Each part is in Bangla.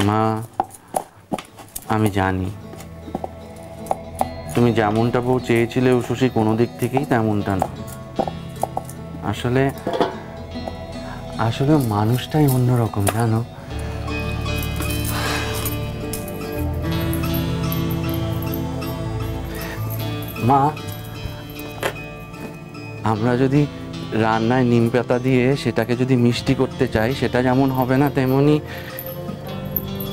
মা, আমি জানি তুমি যেমনটা বউ চেয়েছিলে উষসী কোনো দিক থেকেই তেমনটা না। আসলে আসলে মানুষটাই অন্যরকম জানো। মা, আমরা যদি রান্নায় নিম পাতা দিয়ে সেটাকে যদি মিষ্টি করতে চাই, সেটা যেমন হবে না, তেমনি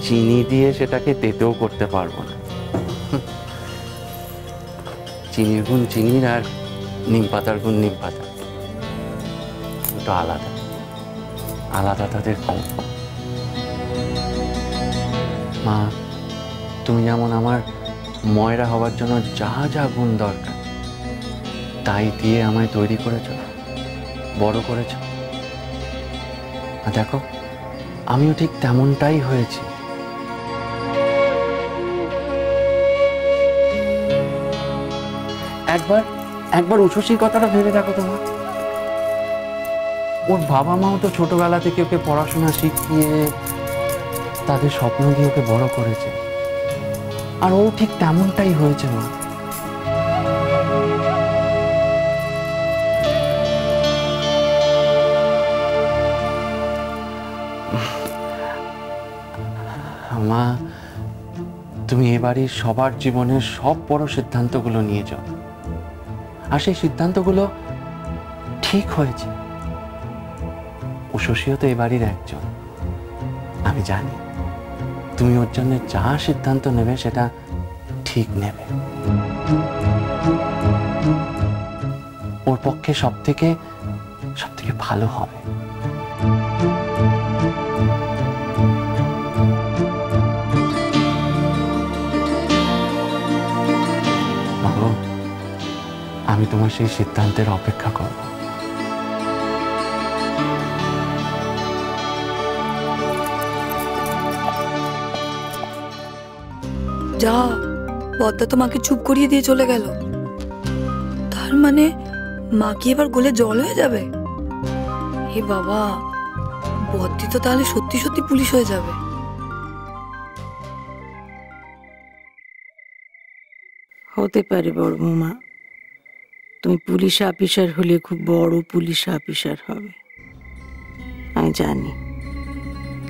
চিনি দিয়ে সেটাকে তেতেও করতে পারবো না। চিনির গুণ চিনির আর নিম পাতার গুণ নিম পাতা, দুটো আলাদা আলাদা তাদের গুণ। মা, তুমি যেমন আমার ময়রা হওয়ার জন্য যা যা গুণ দরকার তাই দিয়ে আমায় তৈরি করেছ, বড় করেছ। দেখো, আমিও ঠিক তেমনটাই হয়েছি। একবার একবার উষসীর কথাটা ভেবে দেখো তোমার। ওর বাবা মাও তো ছোটবেলা থেকে ওকে পড়াশোনা শিখিয়ে তাদের স্বপ্ন দিয়ে ওকে বড় করেছে, আর ও ঠিক তেমনটাই হয়েছে মা। মা, তুমি এবারই সবার জীবনের সব বড় সিদ্ধান্তগুলো নিয়ে যাও, আর সেই সিদ্ধান্তগুলো ঠিক হয়েছে। উষসীও তো এবারই একজন। আমি জানি তুমি ওর জন্য যা সিদ্ধান্ত নেবে সেটা ঠিক নেবে। ওর পক্ষে সব থেকে ভালো হবে। আমি তোমার সেই সিদ্ধান্তের অপেক্ষা করব। যা, বদ্দা তো মাকে চুপ করিয়ে দিয়ে চলে গেল। তার মানে মা কি এবার গলে জল হয়ে যাবে? হে বাবা, বদ্দি তো তাহলে সত্যি সত্যি পুলিশ হয়ে যাবে। হতে পারে বড় বৌমা, তুমি পুলিশ অফিসার হলে খুব বড় পুলিশ অফিসার হবে, আমি জানি।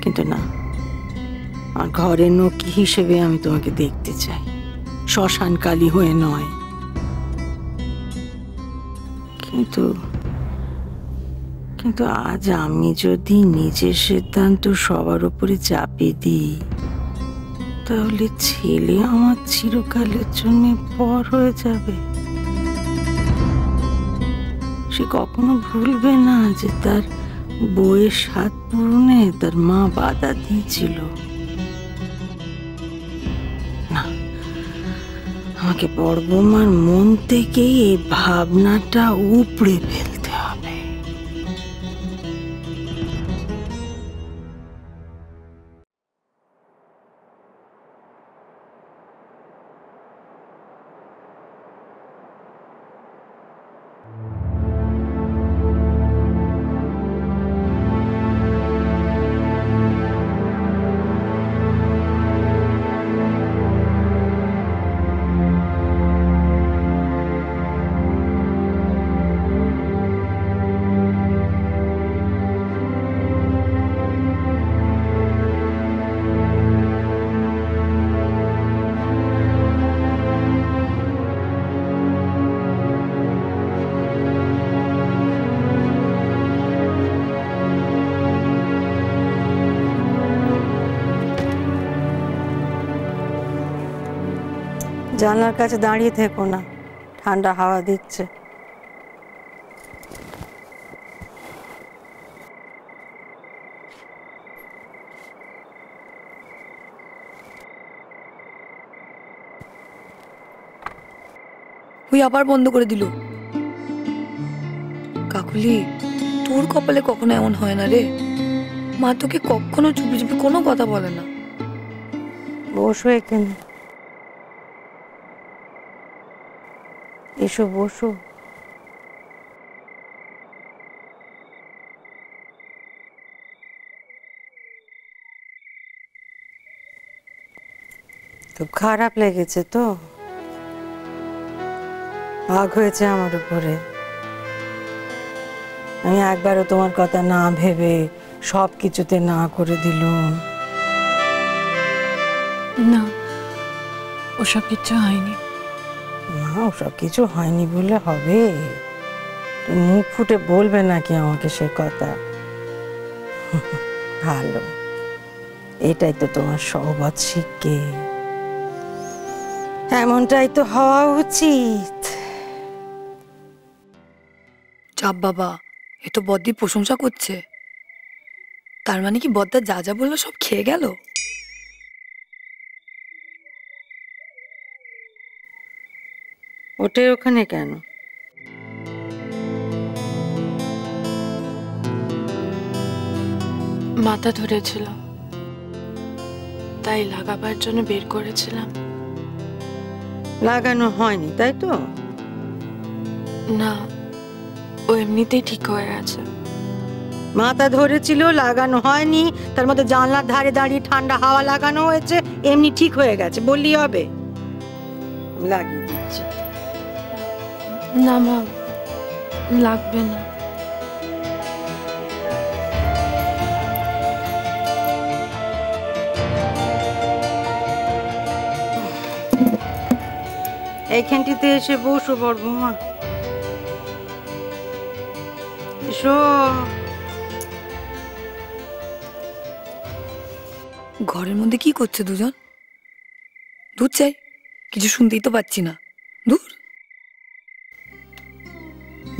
কিন্তু না, আমার ঘরের নকি হিসেবে আমি তোমাকে দেখতে চাই, শ্মশান কালী হয়ে নয়। কিন্তু কিন্তু আজ আমি যদি নিজের সিদ্ধান্ত সবার উপরে চাপিয়ে দিই, তাহলে ছেলে আমার চিরকালের জন্য পর হয়ে যাবে। সে কখনো ভুলবে না যে তার বউয়ের স্বাদ পূরণে তার মা বাধা দিয়েছিল। না, আমাকে বড় বৌমার মন থেকেই এই ভাবনাটা উপড়ে ফেলতে হবে। জানলার কাছে দাঁড়িয়ে থেকো না, ঠান্ডা হাওয়া দিচ্ছে। ওই আবার বন্ধ করে দিল। কাকুলি, তোর কপালে কখনো এমন হয় না রে। মা তোকে কখনো চুপি চুপি কোনো কথা বলে না। বসো এখানে, এসো বসো। খুব খারাপ লেগেছে তো, রাগ হয়েছে আমার উপরে। আমি একবারও তোমার কথা না ভেবে সব কিছুতে না করে দিলুম। না, ওসব কিচ্ছু হয়নি। না, ওসব কিছু হয়নি বলে হবে? তুমি মুখ ফুটে বলবে নাকি আমাকে সে কথা? ভালো, এটাই তো তোমার সহবত শিখকে, এমনটাই তো হওয়া উচিত। চাপ বাবা, এ তো বদ্দির প্রশংসা করছে। তার মানে কি বদ্দা যা যা বললো সব খেয়ে গেল? ওটাই ওখানে কেন? মাথা ধরেছিল, তাই লাগাবার জন্য বের করেছিলাম। লাগানো হয়নি তাই তো? না, ও এমনিতেই ঠিক হয়ে গেছে। মাথা ধরেছিল, লাগানো হয়নি, তার মধ্যে জানলার ধারে দাঁড়িয়ে ঠান্ডা হাওয়া লাগানো হয়েছে, এমনি ঠিক হয়ে গেছে বললেই হবে? লাগিয়ে দিচ্ছি। না মা, লাগবে না। এইখানটিতে এসে বসো বড়বৌমা, এসো। ঘরের মধ্যে কি করছে দুজন? দুধ চাই, কিছু শুনতেই তো পাচ্ছি না। দূর।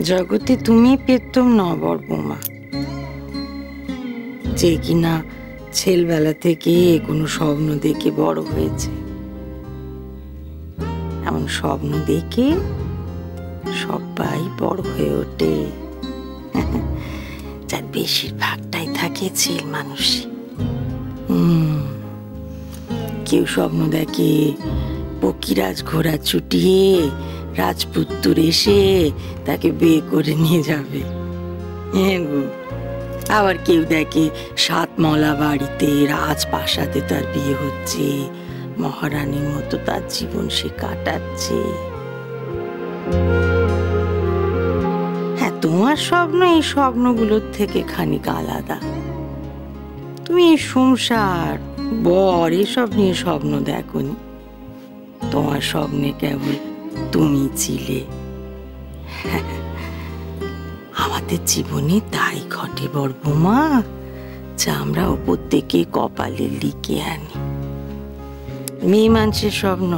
জগতে তুমি পেতম না বড়বৌমা, যে কিনা ছেলেবেলা থেকে কোনো স্বপ্ন দেখে বড় হয়েছে। এমন স্বপ্ন দেখে সবাই বড় হয়ে ওঠে, যার বেশিরভাগটাই থাকে ছেলে মানুষই। কেউ স্বপ্ন দেখে পক্ষীরাজ ঘোড়া ছুটিয়ে রাজপুত্র এসে তাকে বিয়ে করে নিয়ে যাবে। আবার কেউ দেখে সাতমলা বাড়িতে রাজপ্রাসাদে তার বিয়ে হচ্ছে, মহারানীর মতো তার জীবন সে কাটাচ্ছে। হ্যাঁ, তোমার স্বপ্ন এই স্বপ্নগুলোর থেকে খানিক আলাদা। তুমি সংসার, বর, এসব নিয়ে স্বপ্ন দেখোনি। তোমার স্বপ্নে কেবল তুমি ছিলে। আমাদের জীবনে তাই ঘটে বড়বৌমা, যা আমরা ওপর থেকে কপালে লিখে আনি। মেয়ে মানুষের স্বপ্ন,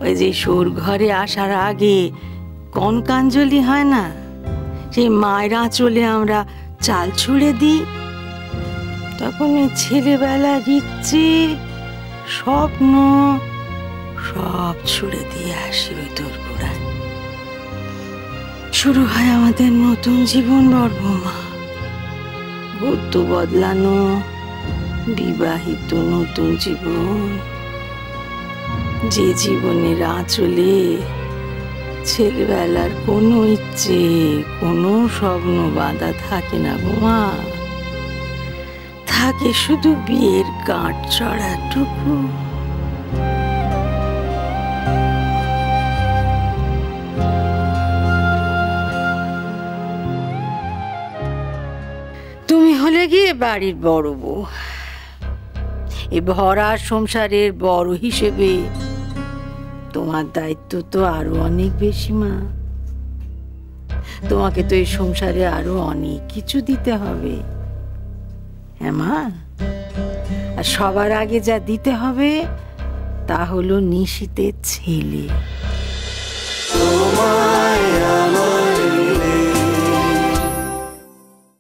ওই যে সোর ঘরে আসার আগে কনকাঞ্জলি হয় না, সেই মায়ের আঁচলে আমরা চাল ছুঁড়ে দিই, তখন ওই ছেলেবেলার ইচ্ছে স্বপ্ন সব ছুঁড়ে দিয়ে আসি ওই দোরগোড়ায়। শুরু হয় আমাদের নতুন জীবন বড়বৌমা, বৌদ্ধ বদলানো, বিবাহিত নতুন জীবন, যে জীবনের আঁচলে ছেলেবেলার কোনো ইচ্ছে, কোনো স্বপ্ন বাঁধা থাকে না বৌমা, থাকে শুধু বিয়ের গাঁট চড়াটুকু। তুমি হলে গিয়ে বাড়ির বড় বউ, এ ভরা সংসারের বড় হিসেবে তোমার দায়িত্ব তো আরো অনেক বেশি মা। তোমাকে তো এই সংসারে আরো অনেক কিছু দিতে হবে। হ্যাঁ মা, আর সবার আগে যা দিতে হবে তা হলো নিশীতের ছেলে।